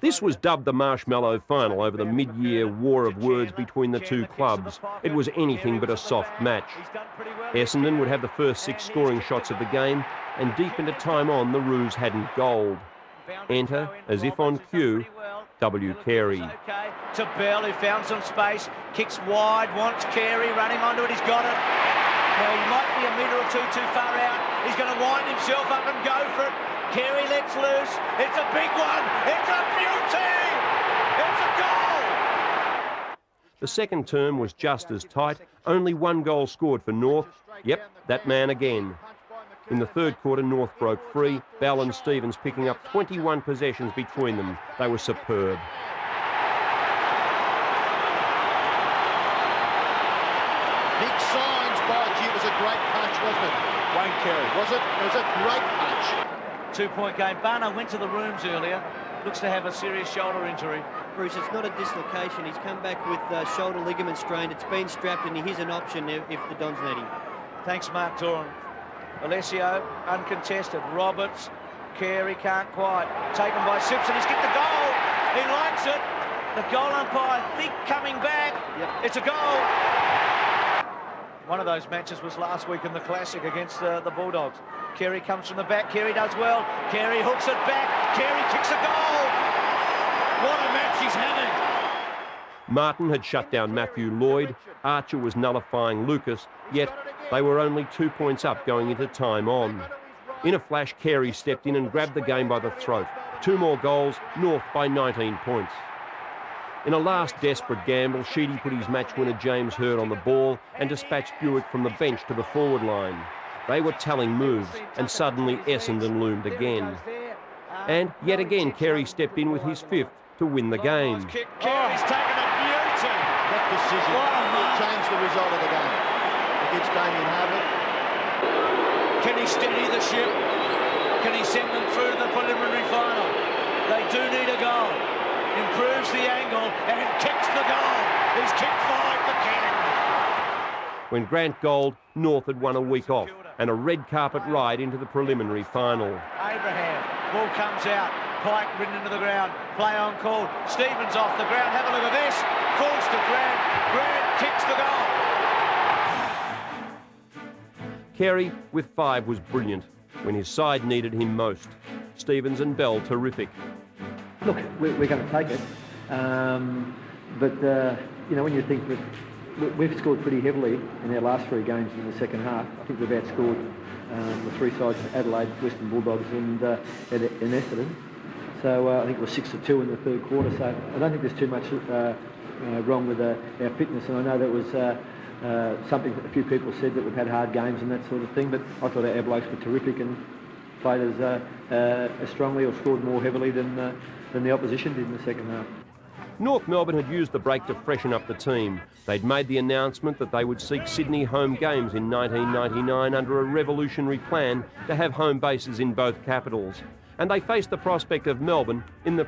This was dubbed the Marshmallow Final over the mid-year war of words between the two clubs. It was anything but a soft match. Essendon would have the first 6 scoring shots of the game, and deep into time on, the Roos hadn't goaled. Enter, as if on cue, W. Carey. To Bell, who found some space, kicks wide, wants Carey, running onto it, he's got it. Now he might be a metre or two too far out. He's going to wind himself up and go for it. Carey lets loose. It's a big one. It's a beauty. It's a goal. The second term was just as tight. Only 1 goal scored for North. Yep, that man again. In the third quarter, North broke free. Bell and Stevens picking up 21 possessions between them. They were superb. Big signs by It was a great punch, wasn't it? Wayne Carey, was it? It was a great punch. 2-point game. Barno went to the rooms earlier. Looks to have a serious shoulder injury. Bruce, it's not a dislocation. He's come back with shoulder ligament strained. It's been strapped and he is an option if the Dons need him. Thanks, Mark Doran. Alessio, uncontested. Roberts, Carey can't quite. Taken by Simpson. He's kicked the goal. He likes it. The goal umpire, I think, coming back. Yep. It's a goal. One of those matches was last week in the Classic against the Bulldogs. Carey comes from the back. Carey does well. Carey hooks it back. Carey kicks a goal. What a match he's having. Martin had shut down Matthew Lloyd. Archer was nullifying Lucas, yet they were only 2 points up going into time on. In a flash, Carey stepped in and grabbed the game by the throat. 2 more goals, North by 19 points. In a last desperate gamble, Sheedy put his match winner James Hurd on the ball and dispatched Buick from the bench to the forward line. They were telling moves, and suddenly Essendon loomed again. And yet again, Carey stepped in with his 5th to win the game. Carey's taken a beauty. That decision will change the result of the game against Damien Harvard. Can he steady the ship? Can he send them through to the preliminary final? They do need a goal. Improves the angle and kicks the goal. He's kicked 5 for King. When Grant goaled, North had won a week off and a red carpet ride into the preliminary final. Abraham, ball comes out. Pike ridden into the ground. Play on call. Stevens off the ground. Have a look at this. Falls to Grant. Grant kicks the goal. Carey, with 5, was brilliant when his side needed him most. Stevens and Bell terrific. Look, we're going to take it, but you know, when you think that we've scored pretty heavily in our last 3 games in the second half, I think we've outscored the 3 sides: Adelaide, Western Bulldogs, and Essendon. So I think we're 6-2 in the third quarter. So I don't think there's too much wrong with our fitness. And I know that was something that a few people said, that we've had hard games and that sort of thing. But I thought our blokes were terrific and played as strongly or scored more heavily than the opposition did in the second half. North Melbourne had used the break to freshen up the team. They'd made the announcement that they would seek Sydney home games in 1999 under a revolutionary plan to have home bases in both capitals. And they faced the prospect of Melbourne in the